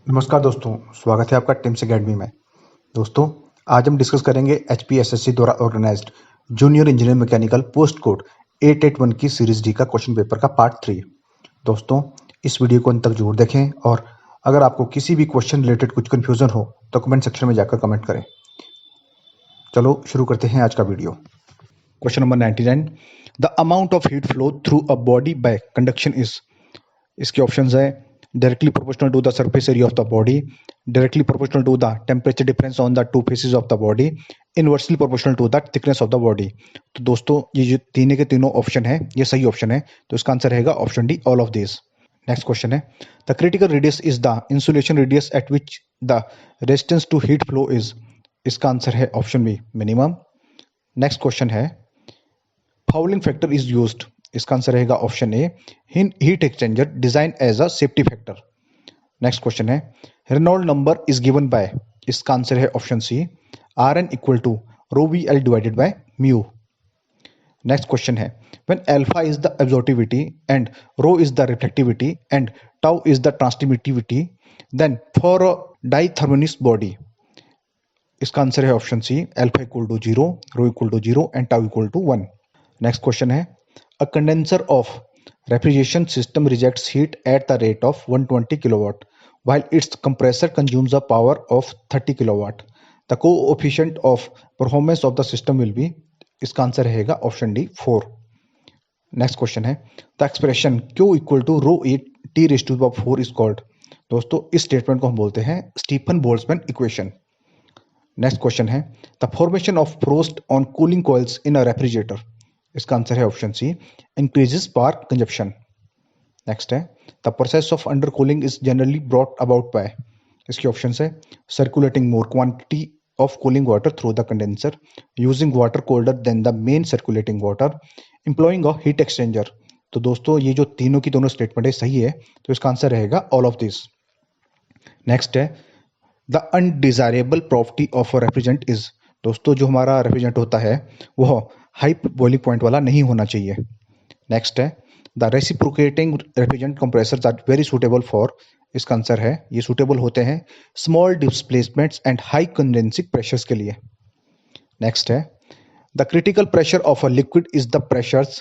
नमस्कार दोस्तों, स्वागत है आपका टिम्स अकेडमी में। दोस्तों, आज हम डिस्कस करेंगे एचपीएसएससी द्वारा organised junior engineer mechanical post code 881 की सीरीज डी का क्वेश्चन पेपर का पार्ट 3। दोस्तों, इस वीडियो को अंत तक जरूर देखें और अगर आपको किसी भी क्वेश्चन रिलेटेड कुछ कन्फ्यूजन हो तो कमेंट सेक्शन में जाकर कमेंट करें। चलो शुरू करते हैं आज का video. Question number 99, the amount of heat flow through a body by conduction is. इसके ऑप्शंस है directly proportional to the surface area of the body, directly proportional to the temperature difference on the two faces of the body, inversely proportional to the thickness of the body. तो दोस्तों, ये जो तीनों के तीनों option है ये सही ऑप्शन है, तो इसका आंसर रहेगा option D, all of this. Next question है the critical radius is the insulation radius at which the resistance to heat flow is. इसका आंसर है option B, minimum. Next question है फाउलिंग फैक्टर इज यूज्ड। इसका answer रहेगा option A, heat exchanger design as a safety factor. Next question है Reynold number is given by. इसका answer है option C, R N equal to row we L divided by mu. Next question है when alpha is the absorptivity and rho is the reflectivity and tau is the transmittivity, then for a diathermanous body. इसका answer है option C, alpha equal to 0, rho equal to 0 and tau equal to 1। Next question है a condenser of refrigeration system rejects heat at the rate of 120 kilowatt while its compressor consumes a power of 30 kilowatt. The coefficient of performance of the system will be। इसका answer रहेगा option D, 4। Next question है the expression Q equal to rho A T raise to the power 4 is called. दोस्तों, इस statement को हम बोलते हैं Stefan Boltzmann equation. Next question है the formation of frost on cooling coils in a refrigerator. इसका answer है option C, increases spark consumption. Next है the process of under cooling is generally brought about bye. इसके option है circulating more quantity of cooling water through the condenser, using water colder than the main circulating water, employing a heat exchanger. तो दोस्तों, ये जो तीनों की दोनों statement है सही है, तो इसका आंसर रहेगा ऑल ऑफ दिस। नेक्स्ट है the undesirable property of a refrigerant is. दोस्तों, जो हमारा रेफ्रिजरेंट होता है वह हाई बॉइलिंग पॉइंट वाला नहीं होना चाहिए। नेक्स्ट है the reciprocating refrigerant compressors are very suitable for. इसका आंसर है ये सुटेबल होते हैं small displacements and high condensing pressures के लिए। नेक्स्ट है the critical pressure of a liquid is the pressures.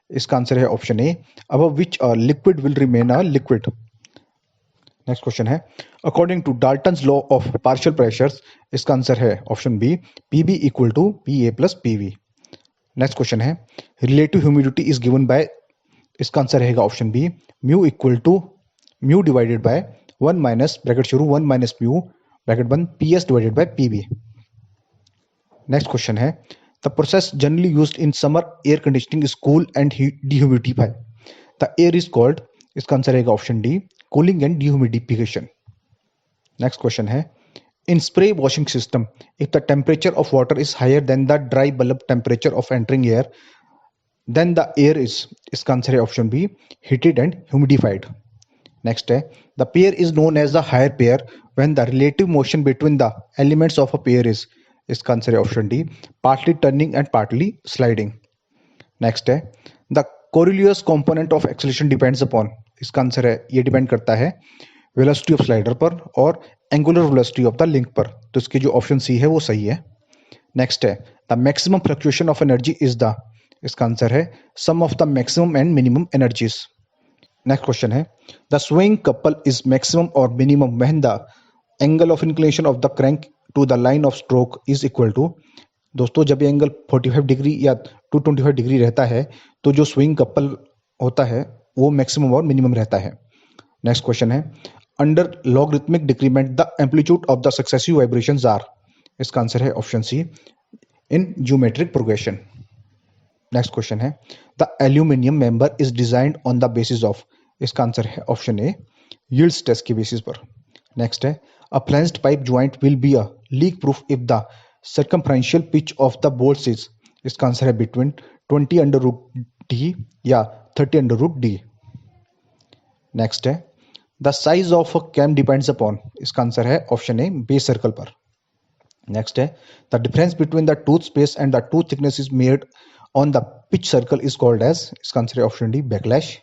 इसका आंसर है option A, above which a liquid will remain a liquid. Next question है according to Dalton's law of partial pressures. इसका answer है option B, P B equal to P A plus P V. Next question है relative humidity is given by. इसका answer रहेगा option B, mu equal to mu divided by 1 minus bracket शुरू 1 minus mu bracket बंद P S divided by P B. Next question है the process generally used in summer air conditioning is cool and dehumidify the air is called. इसका answer रहेगा option D, cooling and dehumidification. Next question है इन spray washing system if the temperature of water is higher than the dry bulb temperature of entering air then the air is. इसका answer है option B, heated and humidified. Next है the pair is known as the higher pair when the relative motion between the elements of a pair is. इसका answer है option D, partly turning and partly sliding. Next है the Coriolis component of acceleration depends upon. इसका answer है ये depend करता है velocity of slider पर और angular velocity of the link पर। तो इसकी जो ऑप्शन सी है वो सही है। नेक्स्ट है the maximum fluctuation of energy is the. इसका आंसर है sum of the maximum and minimum energies. Next question है the swing couple is maximum और minimum when the angle of inclination of the crank to the line of stroke is equal to. दोस्तों, जब ये angle 45 degree या 225 degree रहता है तो जो स्विंग कपल होता है वो मैक्सिमम और मिनिमम रहता है। नेक्स्ट क्वेश्चन है under logarithmic decrement the amplitude of the successive vibrations are. इसका आंसर है option C, in geometric progression. Next question है the aluminium member is designed on the basis of. इसका answer है option A, yields test के basis पर। Next है a flanged pipe joint will be a leak proof if the circumferential pitch of the bolts is. इसका answer है between 20 under root D या 30 under root D. Next है the size of a cam depends upon. इसका answer है option A, base circle पर। Next है the difference between the tooth space and the tooth thickness is made on the pitch circle is called as. इसका answer है option D, backlash.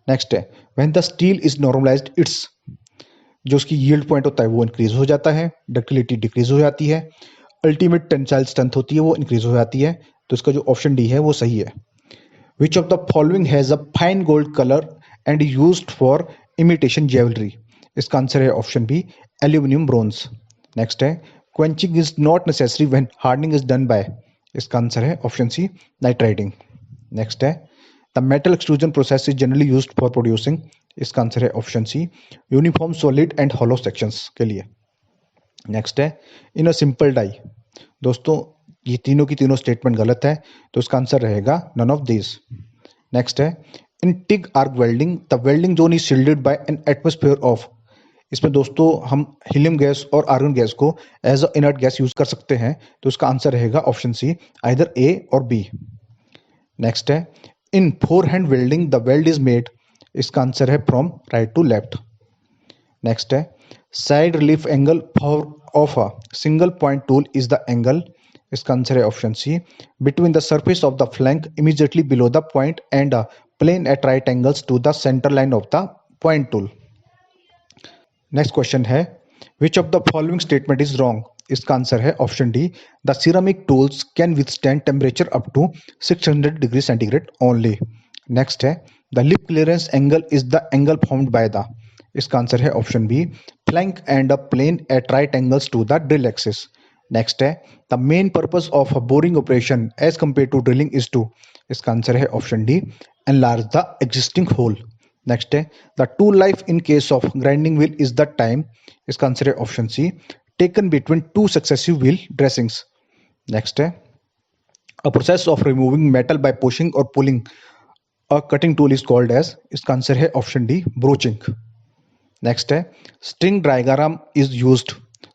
Next है when the steel is normalised its. जो उसकी yield point होता है वो increase हो जाता है, डक्टिलिटी डिक्रीज हो जाती है, अल्टीमेट टेंसाइल स्ट्रेंथ होती है वो इंक्रीज हो जाती है। तो इसका जो ऑप्शन डी है वो सही है। Which of the following has a fine gold colour and used for imitation jewellery? इसका आंसर है option B, aluminium bronze. Next है, quenching is not necessary when hardening is done by? इसका answer है option C, nitriding. Next है, the metal extrusion process is generally used for producing? इसका answer है option C, uniform solid and hollow sections के लिए। Next है, in a simple die. दोस्तों ये तीनों की तीनों स्टेटमेंट गलत है, तो इसका आंसर रहेगा नन ऑफ दिस। नेक्स्ट है, in TIG arc welding the welding zone is shielded by an atmosphere of? इसमें दोस्तों हम हीलियम गैस और आर्गन गैस को as a inert gas use कर सकते हैं, तो इसका आंसर रहेगा ऑप्शन सी, आइदर ए और बी। नेक्स्ट है, in forehand welding the weld is made? इसका आंसर है from right to left. Next है, side relief angle of a single point tool is the angle? इसका answer है option C, between the surface of the flank immediately below the point and a plane at right angles to the centre line of the point tool. Next question है, which of the following statement is wrong? इसका answer है option D, the ceramic tools can withstand temperature up to 600 degree centigrade only. Next है, the lip clearance angle is the angle formed by the? इसका answer है option B, flank and a plane at right angles to the drill axis. Next है, the main purpose of a boring operation as compare to drilling is to? इसका answer है option D, enlarge the existing whole. Next है, the tool life in case of grinding wheel is the time? इसका answer है option C, taken between two successive wheel dressings. Next है, a process of removing metal by pushing और pulling a cutting tool is called as? इसका answer है option D, broaching. Next है, string diagram is used?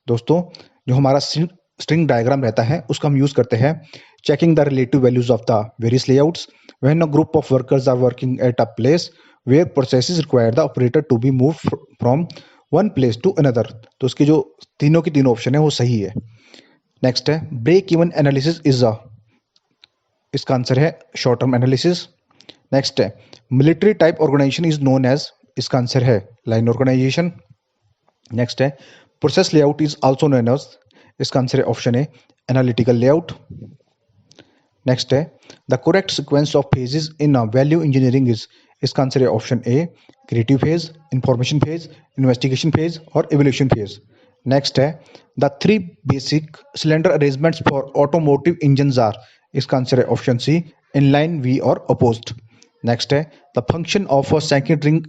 दोस्तों जो हमारा string diagram रहता है उसका हम यूज करते हैं checking the relative values of the various layouts when a group of workers are working at a place where processes require the operator to be move from one place to another. तो उसकी जो तीनों की तीनों option है वो सही है। नेक्स्ट है, break even analysis is a? इसका आंसर है शॉर्ट टर्म एनालिसिस। नेक्स्ट है, military type organisation is known as? इसका आंसर है लाइन ऑर्गेनाइजेशन। नेक्स्ट है, process layout is also known as? इसका आंसर है option A, analytical layout. Next है, the correct sequence of phases in value engineering is? इसका answer है option A, creative phase, information phase, investigation phase और evolution phase. Next है, the three basic cylinder arrangements for automotive engines are? इसका answer है option C, inline, V और opposed. Next है, the function of a second ring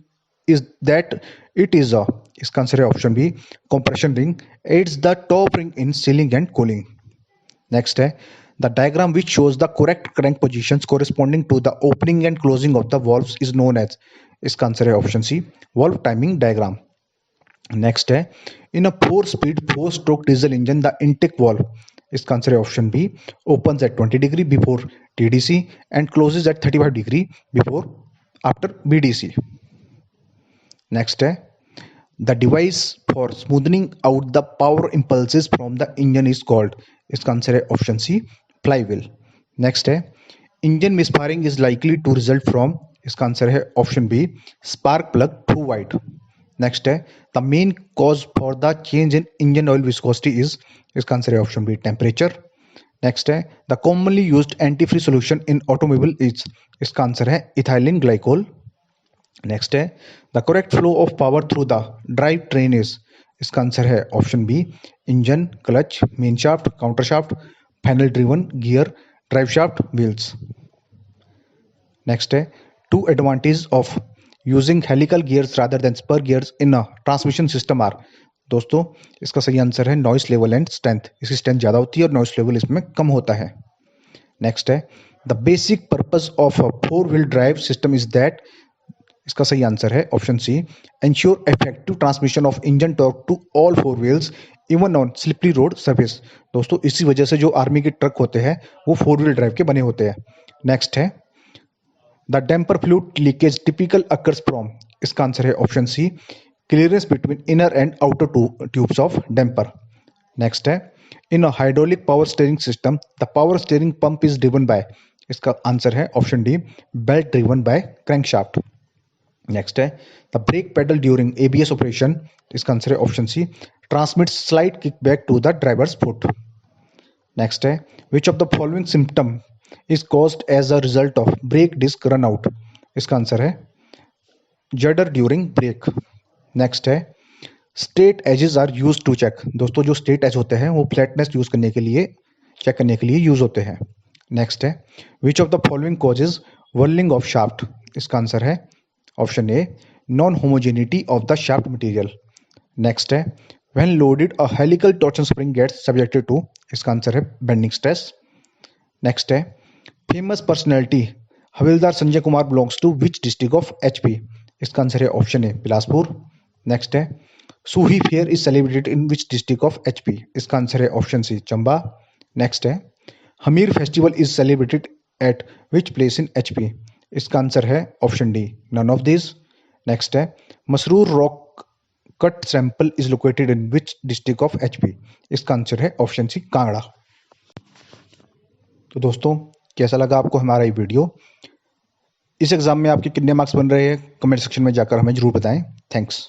is that it is a? इसका answer है option B, compression ring, aids the top ring in sealing and cooling. Next है, the diagram which shows the correct crank positions corresponding to the opening and closing of the valves is known as? इसका answer है option C, valve timing diagram. Next है, in a 4 speed 4 stroke diesel engine the intake valve? इसका answer है option B, opens at 20 degree before TDC and closes at 35 degree before after BDC. Next है, the device for smoothing out the power impulses from the engine is called? इसका answer है option C, flywheel. Next है, engine misfiring is likely to result from? इसका answer है option B, spark plug too wide. Next है, the main cause for the change in engine oil viscosity is? इसका answer है option B, temperature. Next है, the commonly used anti freeze solution in automobile is? इसका answer है ethylene glycol. Next है, the correct flow of power through the drive train is? इसका answer है option B, engine, clutch, main shaft, counter shaft, final driven gear, drive shaft, wheels. Next है, two advantage of using helical gears rather than spur gears in a transmission system are? दोस्तों इसका सही answer है noise level and strength. इसकी strength ज़्यादा होती है और नॉइस लेवल इसमें कम होता है। नेक्स्ट है, the basic purpose of a 4 wheel drive system is that? इसका सही आंसर है option C, ensure effective transmission of engine torque to all 4 wheels even on slippery road surface. दोस्तों इसी वजह से जो आर्मी के ट्रक होते हैं वो 4 व्हील ड्राइव के बने होते हैं। नेक्स्ट है, the damper fluid leakage typical occurs from? इसका आंसर है option C, clearance between inner and outer tubes of damper. Next है, in a hydraulic power steering system the power steering pump is driven by? इसका answer है option D, belt driven by crankshaft. Next है the brake pedal during ABS operation, इसका answer है option C, transmits slide kick back to the driver's foot. Next है which of the following symptom is caused as a result of brake disc run out, इसका answer है judder during brake. Next है straight edges are use to check, दोस्तों जो straight as होते हैं वो flatness use करने के लिए, चेक करने के लिए यूज होते हैं। नेक्स्ट है which of the following causes whirling of shaft, इसका आंसर है option A non homogeneity of the shaft material. Next है when loaded a helical torsion spring gets subjected to, इसका आंसर है बेंडिंग स्ट्रेस। नेक्स्ट है famous personality havildar Sanjay Kumar belongs to which district of HP, इसका answer है option A Bilaspur. Next है Suhi fair is celebrated in which district of HP, इसका answer है option C Chamba. Next है Hamir festival is celebrated at which place in HP, इसका answer है option D none of this. Next है Masrur rock cut sample is located in which district of HP, इसका answer है option C Kangra. तो दोस्तों कैसा लगा आपको हमारा ये वीडियो? इस एग्जाम में आपके कितने मार्क्स बन रहे हैं कमेंट सेक्शन में जाकर हमें जरूर बताएं। थैंक्स।